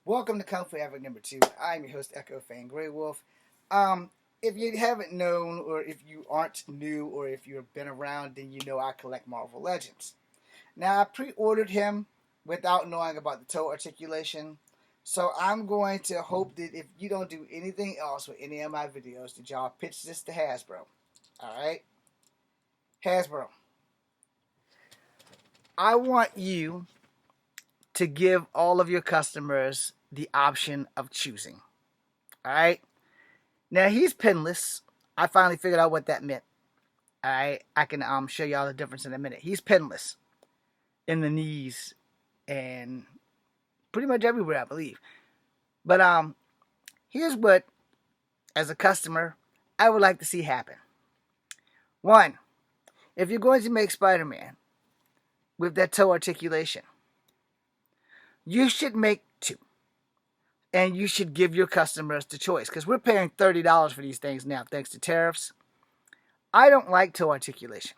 Welcome to Kung Fu Epic number 2. I'm your host, Echo Fang Grey Wolf. If you haven't known, or if you aren't new, or if you've been around, then you know I collect Marvel Legends. Now, I pre-ordered him without knowing about the toe articulation, so I'm going to hope that if you don't do anything else with any of my videos, that y'all pitch this to Hasbro. Alright? Hasbro, I want you to give all of your customers the option of choosing. Alright? Now, he's pinless. I finally figured out what that meant. Alright? I can show y'all the difference in a minute. He's pinless in the knees and pretty much everywhere, I believe. But here's what, as a customer, I would like to see happen. One, if you're going to make Spider-Man with that toe articulation, you should make two. And you should give your customers the choice. Because we're paying $30 for these things now, thanks to tariffs. I don't like toe articulation.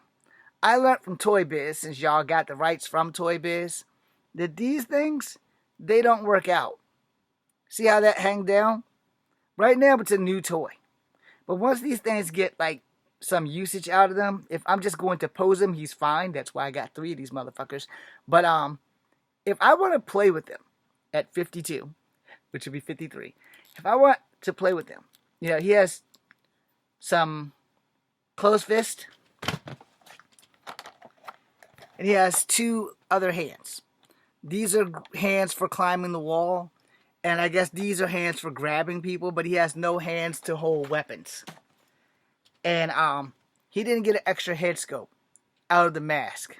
I learned from Toy Biz, since y'all got the rights from Toy Biz, that these things, they don't work out. See how that hang down? Right now, it's a new toy. But once these things get, like, some usage out of them, if I'm just going to pose him, he's fine. That's why I got 3 of these motherfuckers. But if I want to play with them at 52, which would be 53, if I want to play with him, you know, he has some closed fist, and he has 2 other hands. These are hands for climbing the wall, and I guess these are hands for grabbing people, but he has no hands to hold weapons. And he didn't get an extra head scope out of the mask,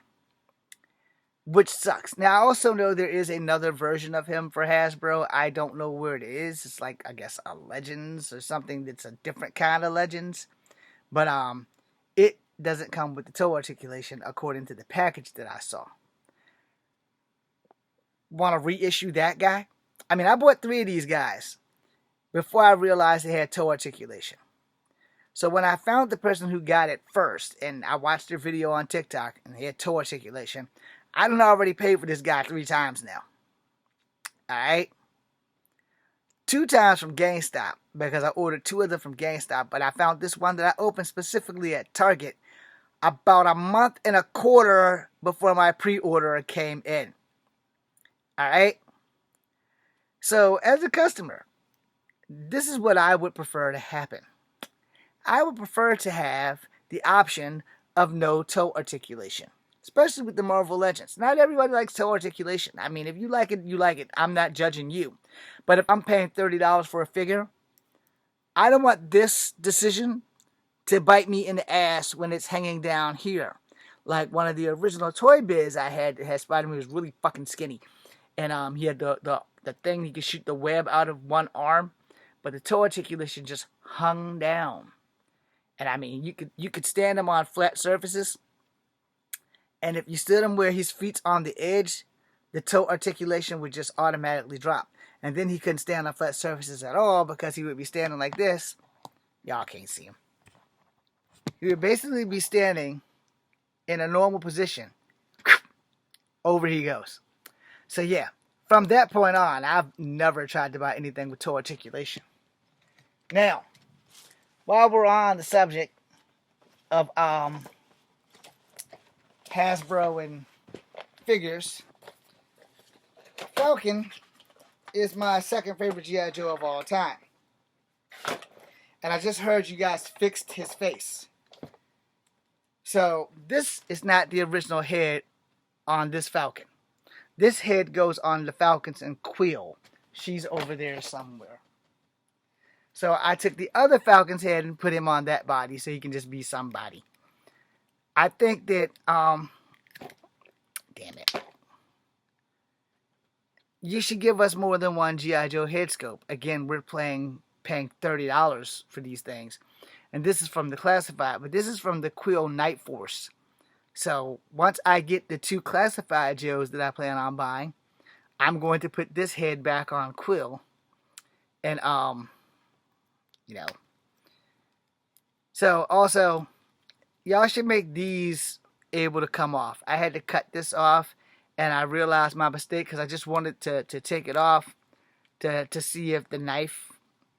which sucks. Now, I also know there is another version of him for Hasbro. I don't know where it is. It's like, I guess, a Legends or something that's a different kind of Legends. But it doesn't come with the toe articulation according to the package that I saw. Want to reissue that guy? I mean, I bought 3 of these guys before I realized they had toe articulation. So when I found the person who got it first, and I watched their video on TikTok, and they had toe articulation, I done already paid for this guy 3 times now. Alright? 2 times from GameStop, because I ordered 2 of them from GameStop, but I found this one that I opened specifically at Target about a month and a quarter before my pre-order came in. Alright? So, as a customer, this is what I would prefer to happen. I would prefer to have the option of no toe articulation. Especially with the Marvel Legends. Not everybody likes toe articulation. I mean, if you like it, you like it. I'm not judging you. But if I'm paying $30 for a figure, I don't want this decision to bite me in the ass when it's hanging down here. Like one of the original Toy Biz I had that had Spider-Man was really fucking skinny. And he had the thing, he could shoot the web out of one arm. But the toe articulation just hung down. And I mean, you could stand him on flat surfaces. And if you stood him where his feet's on the edge, the toe articulation would just automatically drop. And then he couldn't stand on flat surfaces at all because he would be standing like this. Y'all can't see him. He would basically be standing in a normal position. Over he goes. So yeah, from that point on, I've never tried to buy anything with toe articulation. Now, while we're on the subject of Hasbro and figures, Falcon is my second favorite G.I. Joe of all time. And I just heard you guys fixed his face. So this is not the original head on this Falcon. This head goes on the Falcons and Quill. She's over there somewhere. So I took the other Falcon's head and put him on that body so he can just be somebody. I think that, damn it. You should give us more than one G.I. Joe head scope. Again, we're paying $30 for these things. And this is from the classified, but this is from the Quill Night Force. So, once I get the 2 classified Joes that I plan on buying, I'm going to put this head back on Quill. And, you know. So, also, y'all should make these able to come off. I had to cut this off, and I realized my mistake because I just wanted to take it off to see if the knife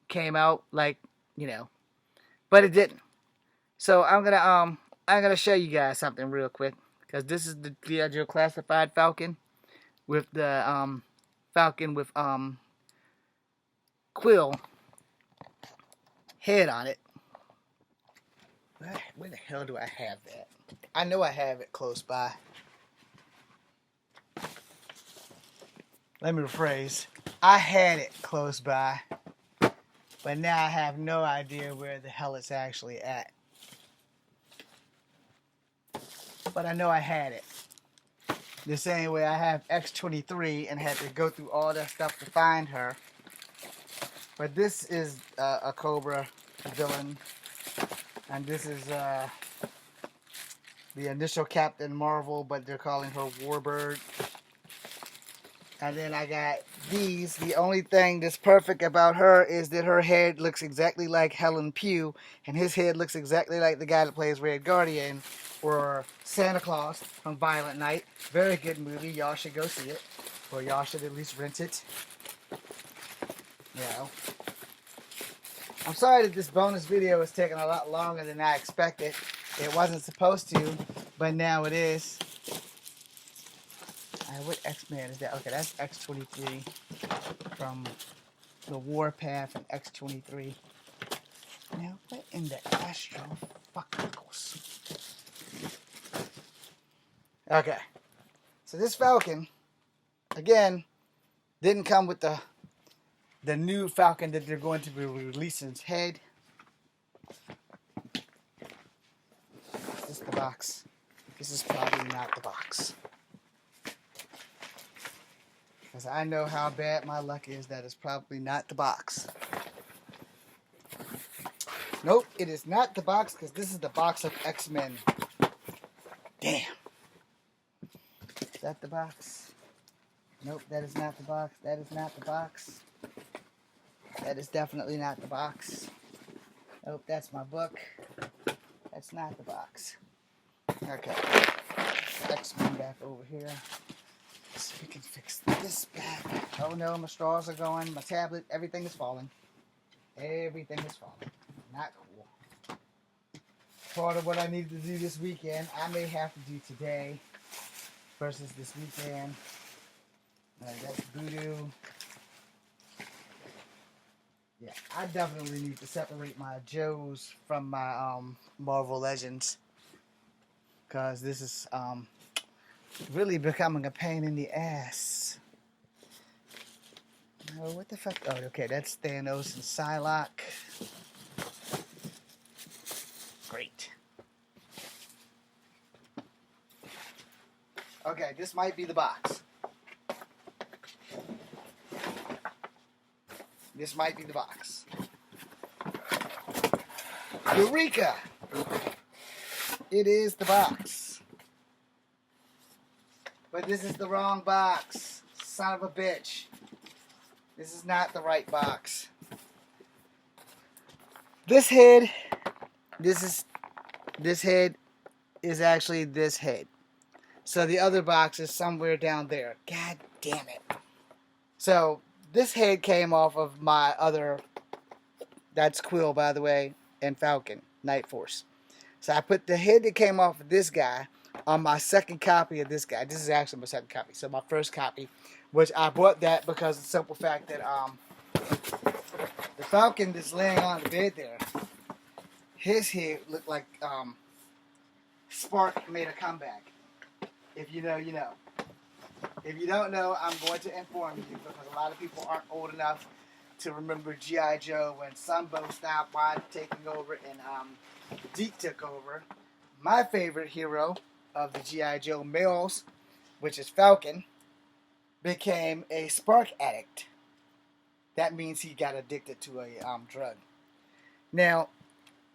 came out like, you know, but it didn't. So I'm gonna show you guys something real quick, because this is the GI Joe classified Falcon with the Falcon with quill head on it. Where the hell do I have that? I know I have it close by. Let me rephrase. I had it close by, but now I have no idea where the hell it's actually at. But I know I had it. The same way I have X-23 and had to go through all that stuff to find her. But this is a Cobra villain. And this is the initial Captain Marvel, but they're calling her Warbird. And then I got these. The only thing that's perfect about her is that her head looks exactly like Helen PUGH, and his head looks exactly like the guy that plays Red Guardian, or Santa Claus from Violent Night. Very good movie. Y'all should go see it, or y'all should at least rent it. You know. I'm sorry that this bonus video is taking a lot longer than I expected. It wasn't supposed to, but now it is. What X-Man is that? Okay, that's X-23 from the Warpath and X-23. Now, what in the Astro fuckles? Okay, so this Falcon, again, didn't come with the new Falcon that they're going to be releasing its head. Is this the box? This is probably not the box. Because I know how bad my luck is that it's probably not the box. Nope, it is not the box, because this is the box of X-Men. Damn. Is that the box? Nope, that is not the box. That is not the box. That is definitely not the box. Nope, that's my book. That's not the box. Okay. X-Men back over here. So we can fix this back. Oh no, my straws are going. My tablet, everything is falling. Everything is falling. Not cool. Part of what I need to do this weekend, I may have to do today versus this weekend. That's voodoo. Yeah, I definitely need to separate my Joes from my Marvel Legends, because this is really becoming a pain in the ass. Oh, what the fuck? Oh, okay, that's Thanos and Psylocke. Great. Okay, this might be the box. This might be the box. Eureka! It is the box. But this is the wrong box. Son of a bitch. This is not the right box. This head, this head is actually this head. So the other box is somewhere down there. God damn it. So this head came off of my other, that's Quill, by the way, and Falcon, Night Force. So I put the head that came off of this guy on my second copy of this guy. This is actually my second copy. So my first copy, which I bought that because of the simple fact that the Falcon that's laying on the bed there, his head looked like Spark made a comeback. If you know, you know. If you don't know, I'm going to inform you, because a lot of people aren't old enough to remember G.I. Joe when Sunbow stopped Wide taking over and Deke took over. My favorite hero of the G.I. Joe males, which is Falcon, became a spark addict. That means he got addicted to a drug. Now,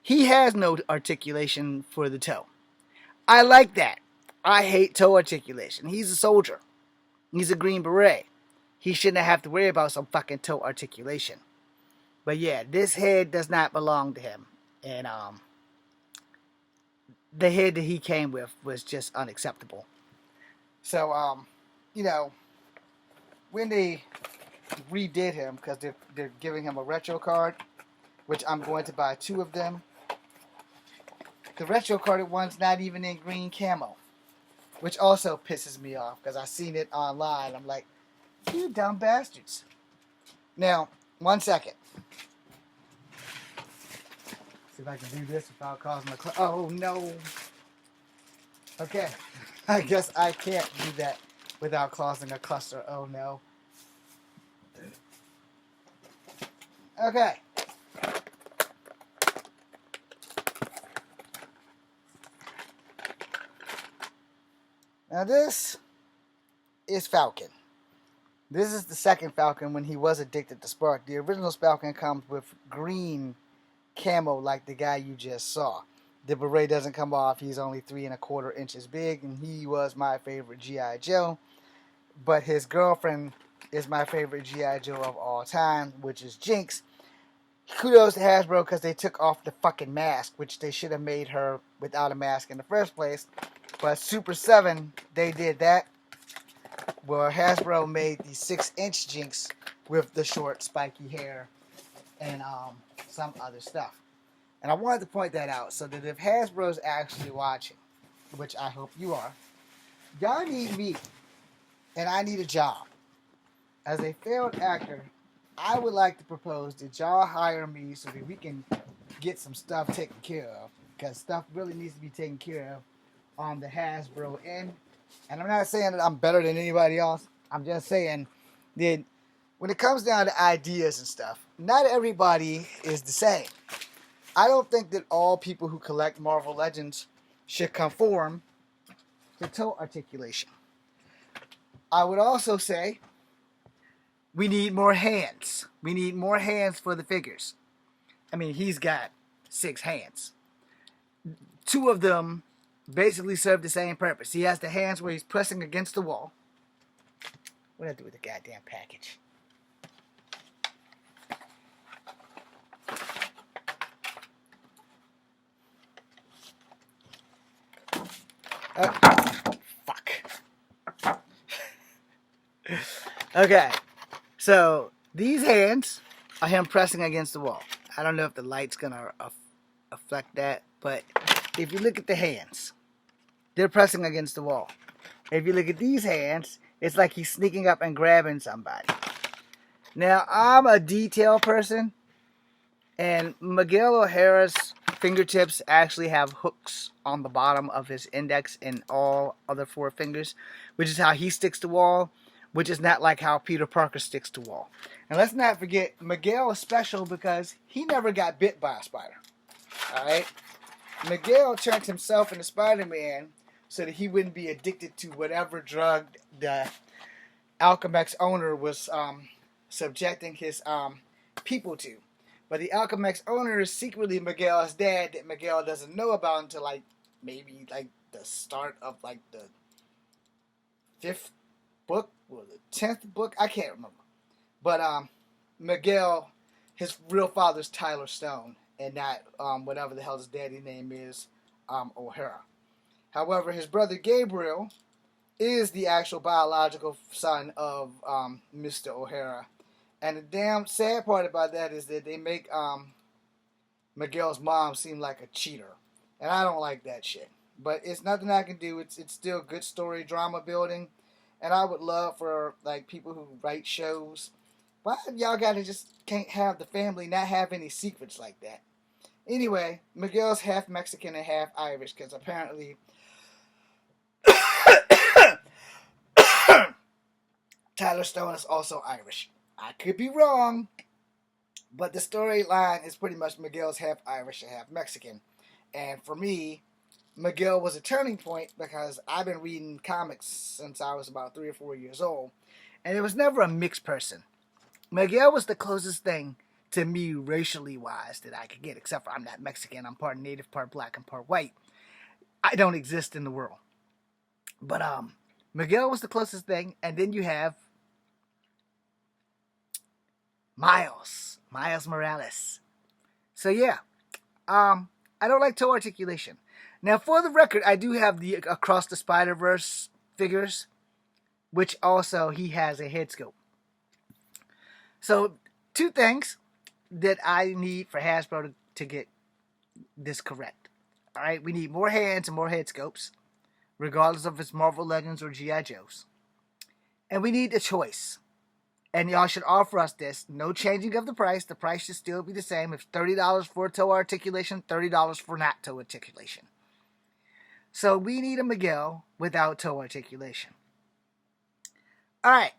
he has no articulation for the toe. I like that. I hate toe articulation. He's a soldier. He's a Green Beret. He shouldn't have to worry about some fucking toe articulation. But yeah, this head does not belong to him. And the head that he came with was just unacceptable. So, you know, when they redid him because they're giving him a retro card, which I'm going to buy 2 of them. The retro carded one's not even in green camo, which also pisses me off because I seen it online. I'm like, you dumb bastards. Now, 1 second. See if I can do this without causing a oh no. Okay, I guess I can't do that without causing a cluster. Oh no. Okay. Now this is Falcon. This is the second Falcon when he was addicted to Spark. The original Falcon comes with green camo like the guy you just saw. The beret doesn't come off. He's only 3 1/4 inches big, and he was my favorite G.I. Joe. But his girlfriend is my favorite G.I. Joe of all time, which is Jinx. Kudos to Hasbro because they took off the fucking mask, which they should have made her without a mask in the first place. But Super 7, they did that. Where Hasbro made the 6-inch Jinx with the short spiky hair and some other stuff. And I wanted to point that out so that if Hasbro's actually watching, which I hope you are, y'all need me and I need a job. As a failed actor, I would like to propose that y'all hire me so that we can get some stuff taken care of, because stuff really needs to be taken care of on the Hasbro end. And I'm not saying that I'm better than anybody else. I'm just saying that when it comes down to ideas and stuff, not everybody is the same. I don't think that all people who collect Marvel Legends should conform to TOE articulation. I would also say we need more hands. We need more hands for the figures. I mean, he's got 6 hands. 2 of them basically serve the same purpose. He has the hands where he's pressing against the wall. What did I do with the goddamn package? Fuck. Okay. So, these hands are him pressing against the wall. I don't know if the light's going to affect that, but if you look at the hands, they're pressing against the wall. If you look at these hands, it's like he's sneaking up and grabbing somebody. Now, I'm a detail person, and Miguel O'Hara's fingertips actually have hooks on the bottom of his index and all other 4 fingers, which is how he sticks to wall, which is not like how Peter Parker sticks to wall. And let's not forget, Miguel is special because he never got bit by a spider. Alright? Miguel turned himself into Spider-Man so that he wouldn't be addicted to whatever drug the Alchemex owner was subjecting his people to. But the Alchemex owner is secretly Miguel's dad that Miguel doesn't know about until maybe the start of the 5th book or the 10th book. I can't remember. But Miguel, his real father's Tyler Stone, and not whatever the hell his daddy name is, O'Hara. However, his brother Gabriel is the actual biological son of Mr. O'Hara. And the damn sad part about that is that they make Miguel's mom seem like a cheater. And I don't like that shit. But it's nothing I can do. It's still good story, drama building. And I would love for people who write shows, why y'all gotta just can't have the family not have any secrets like that? Anyway, Miguel's half Mexican and half Irish, because apparently Tyler Stone is also Irish. I could be wrong, but the storyline is pretty much Miguel's half Irish and half Mexican. And for me, Miguel was a turning point because I've been reading comics since I was about 3 or 4 years old, and it was never a mixed person. Miguel was the closest thing to me racially wise that I could get, except for I'm not Mexican. I'm part native, part black, and part white. I don't exist in the world. But Miguel was the closest thing, and then you have Miles Morales. So yeah, I don't like toe articulation. Now, for the record, I do have the Across the Spider-Verse figures, which also he has a head scope. So, two things that I need for Hasbro to get this correct. All right, we need more hands and more head scopes, regardless of it's Marvel Legends or G.I. Joes. And we need a choice. And y'all should offer us this. No changing of the price. The price should still be the same. It's $30 for toe articulation, $30 for not toe articulation. So we need a Miguel without toe articulation. Alright,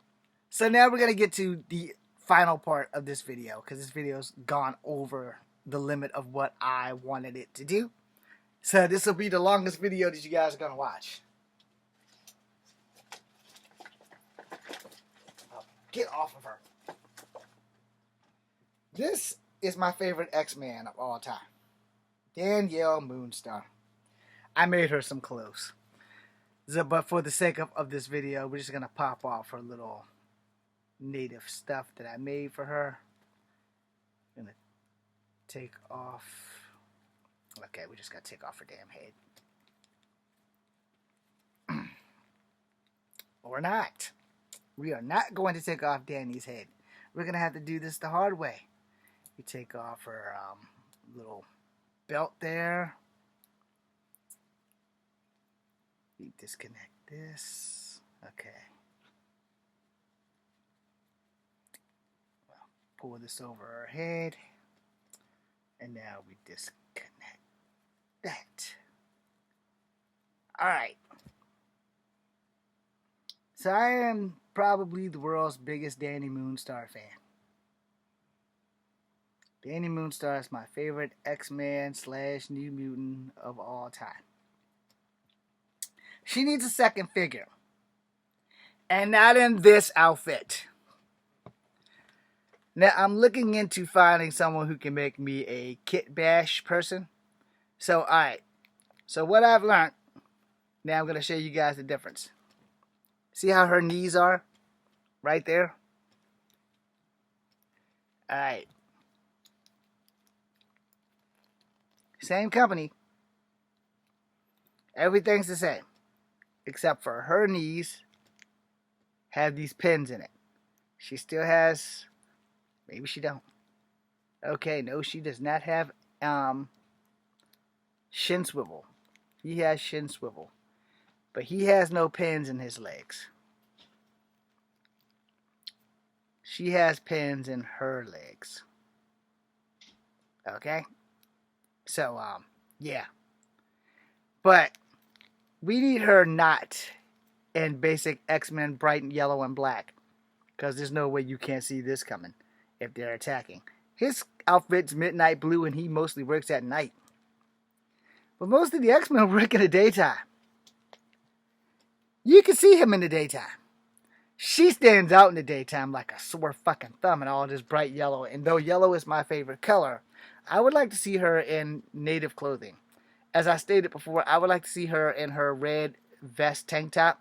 so now we're going to get to the final part of this video, because this video's gone over the limit of what I wanted it to do. So this will be the longest video that you guys are going to watch. Get off of her. This is my favorite X-Man of all time. Danielle Moonstar. I made her some clothes. But for the sake of this video, we're just going to pop off her little native stuff that I made for her. I'm going to take off. Okay, we just got to take off her damn head. Or not. We are not going to take off Danny's head. We're going to have to do this the hard way. You take off her little belt there. You disconnect this. Okay. Well, pull this over her head. And now we disconnect that. Alright. So I am probably the world's biggest Danny Moonstar fan. Danny Moonstar is my favorite X-Man / New Mutant of all time. She needs a second figure. And not in this outfit. Now I'm looking into finding someone who can make me a Kit Bash person. So alright. So what I've learned, now I'm going to show you guys the difference. See how her knees are? Right there. Alright. Same company. Everything's the same. Except for her knees have these pins in it. She still has... Maybe she don't. Okay, no, she does not have shin swivel. He has shin swivel. But he has no pins in his legs. She has pins in her legs. Okay? So, yeah. But we need her not in basic X-Men bright and yellow and black. Because there's no way you can't see this coming if they're attacking. His outfit's midnight blue and he mostly works at night. But most of the X-Men work in the daytime. You can see him in the daytime. She stands out in the daytime like a sore fucking thumb in all this bright yellow. And though yellow is my favorite color, I would like to see her in native clothing. As I stated before, I would like to see her in her red vest tank top,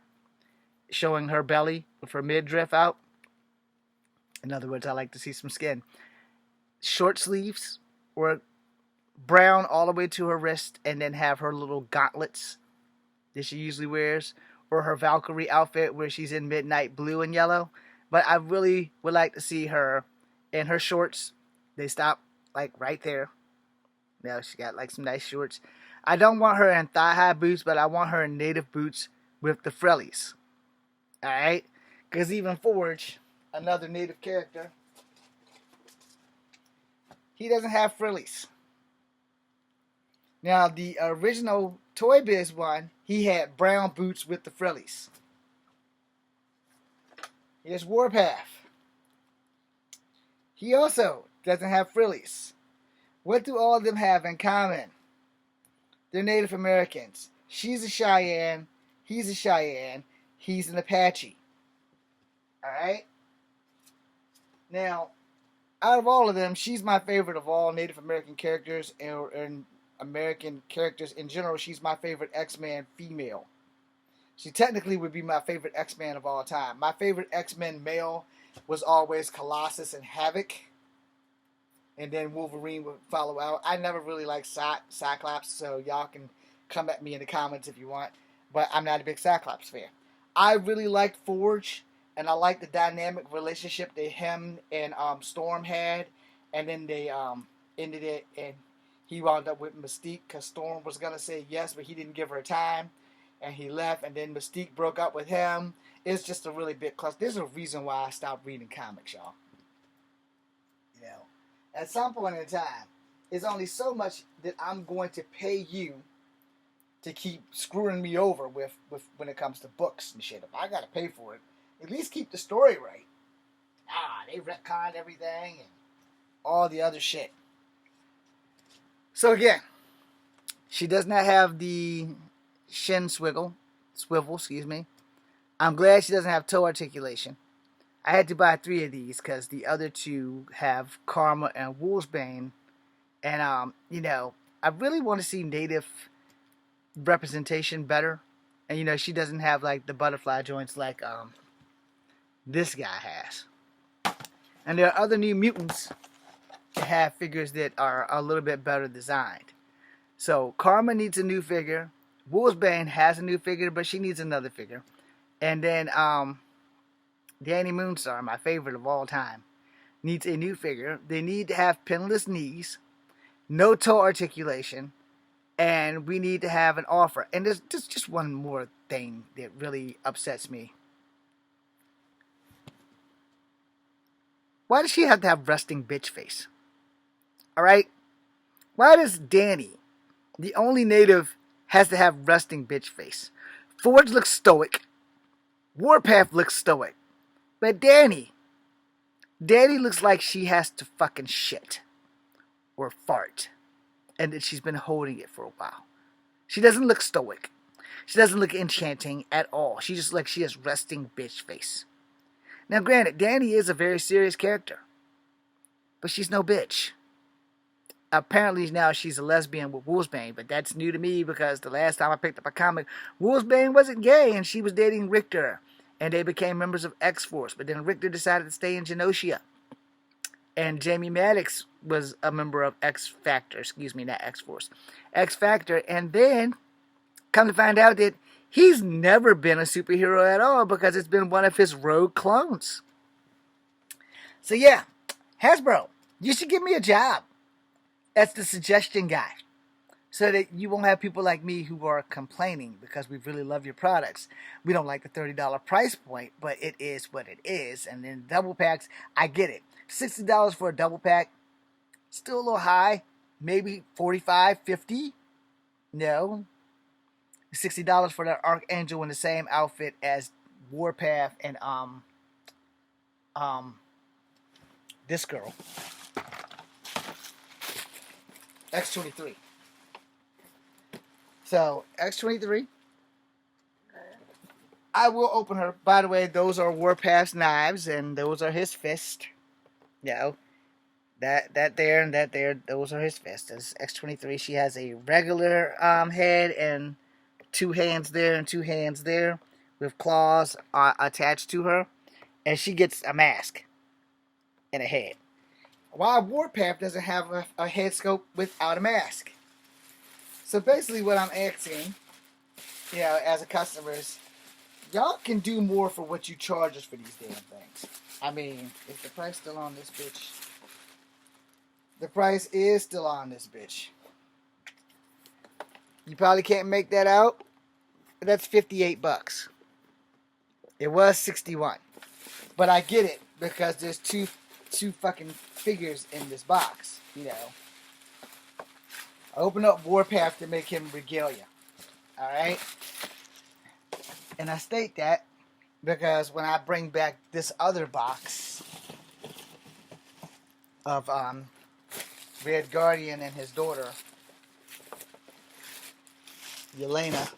showing her belly with her midriff out. In other words, I like to see some skin. Short sleeves, or brown all the way to her wrist, and then have her little gauntlets that she usually wears. Or her Valkyrie outfit where she's in midnight blue and yellow. But I really would like to see her in her shorts. They stop like right there. Now she got like some nice shorts. I don't want her in thigh-high boots, but I want her in native boots with the frillies. Alright? Because even Forge, another native character, he doesn't have frillies. Now, the original Toy Biz one, he had brown boots with the frillies. Here's Warpath. He also doesn't have frillies. What do all of them have in common? They're Native Americans. She's a Cheyenne. He's a Cheyenne. He's an Apache. Alright? Now, out of all of them, she's my favorite of all Native American characters and American characters in general. She's my favorite X-Men female. She technically would be my favorite X-Men of all time. My favorite X-Men male was always Colossus and Havoc. And then Wolverine would follow out. I never really liked Cyclops, so y'all can come at me in the comments if you want. But I'm not a big Cyclops fan. I really liked Forge and I like the dynamic relationship that him and Storm had, and then they ended it, and he wound up with Mystique because Storm was gonna say yes, but he didn't give her time, and he left, and then Mystique broke up with him. It's just a really big cluster. There's a reason why I stopped reading comics, y'all. You know, at some point in time, it's only so much that I'm going to pay you to keep screwing me over with when it comes to books and shit. If I gotta pay for it, at least keep the story right. They retconned everything and all the other shit. So again, she does not have the shin swivel, excuse me. I'm glad she doesn't have toe articulation. I had to buy 3 of these because the other 2 have Karma and Wolfsbane. And, you know, I really want to see native representation better. And, you know, she doesn't have, like, the butterfly joints like this guy has. And there are other New Mutants that have figures that are a little bit better designed. So, Karma needs a new figure. Wolfsbane has a new figure, but she needs another figure. And then, Danny Moonstar, my favorite of all time, needs a new figure. They need to have pinless knees, no toe articulation, and we need to have an offer. And there's just one more thing that really upsets me. Why does she have to have resting bitch face? Alright? Why does Danny, the only native, has to have resting bitch face? Forge looks stoic. Warpath looks stoic. But Danny looks like she has to fucking shit. Or fart. And that she's been holding it for a while. She doesn't look stoic. She doesn't look enchanting at all. She just she has resting bitch face. Now granted, Danny is a very serious character. But she's no bitch. Apparently now she's a lesbian with Wolfsbane, but that's new to me because the last time I picked up a comic, Wolfsbane wasn't gay and she was dating Richter. And they became members of X-Force. But then Richter decided to stay in Genosha. And Jamie Maddox was a member of X-Factor. Excuse me, not X-Force. X-Factor. And then, come to find out that he's never been a superhero at all because it's been one of his rogue clones. So yeah, Hasbro, you should give me a job. That's the suggestion guy. So that you won't have people like me who are complaining because we really love your products. We don't like the $30 price point, but it is what it is. And then double packs, I get it. $60 for a double pack, still a little high. Maybe $45, $50. No. $60 for that Archangel in the same outfit as Warpath and this girl. X-23. So, X-23, I will open her. By the way, those are Warpath's knives, and those are his fists. You know, that there and that there, those are his fists. As X-23, she has a regular head and 2 hands there and 2 hands there with claws attached to her. And she gets a mask and a head. While Warpath doesn't have a head sculpt without a mask. So basically what I'm asking, you know, as a customer is, y'all can do more for what you charge us for these damn things. I mean, is the price still on this bitch? The price is still on this bitch. You probably can't make that out. That's $58. It was 61. But I get it because there's two fucking figures in this box, you know. I open up Warpath to make him regalia. Alright? And I state that because when I bring back this other box of Red Guardian and his daughter, Yelena,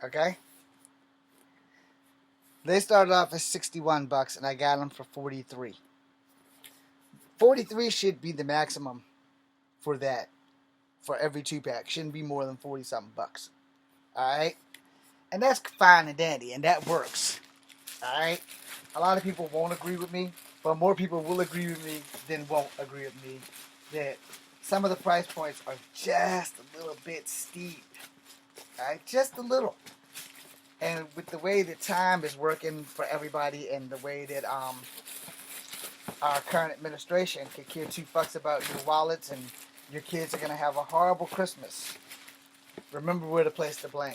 okay? They started off as $61 and I got them for $43. $43 should be the maximum for that. For every 2-pack. Shouldn't be more than 40-something bucks. Alright? And that's fine and dandy. And that works. Alright? A lot of people won't agree with me. But more people will agree with me than won't agree with me. That some of the price points are just a little bit steep. Alright? Just a little. And with the way that time is working for everybody and the way that our current administration could care two fucks about your wallets and your kids are going to have a horrible Christmas. Remember where to place the blame.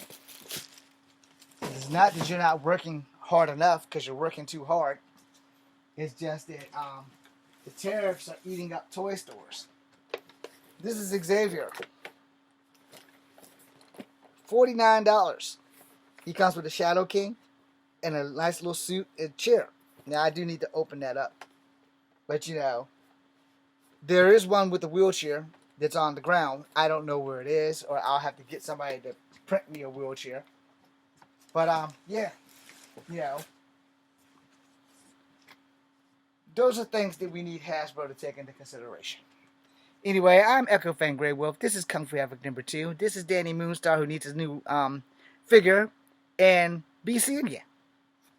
It's not that you're not working hard enough because you're working too hard. It's just that the tariffs are eating up toy stores. This is Xavier. $49. He comes with a Shadow King and a nice little suit and chair. Now, I do need to open that up. But, you know, there is one with a wheelchair that's on the ground. I don't know where it is, or I'll have to get somebody to print me a wheelchair. But, yeah, you know, those are things that we need Hasbro to take into consideration. Anyway, I'm Echo Fan Grey Wolf. This is Kung Fu Havoc number 2. This is Danny Moonstar, who needs his new figure and BC again.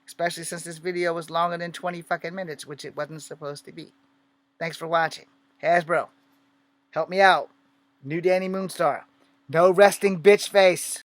Especially since this video was longer than 20 fucking minutes, which it wasn't supposed to be. Thanks for watching. Hasbro, help me out. New Danny Moonstar. No resting bitch face.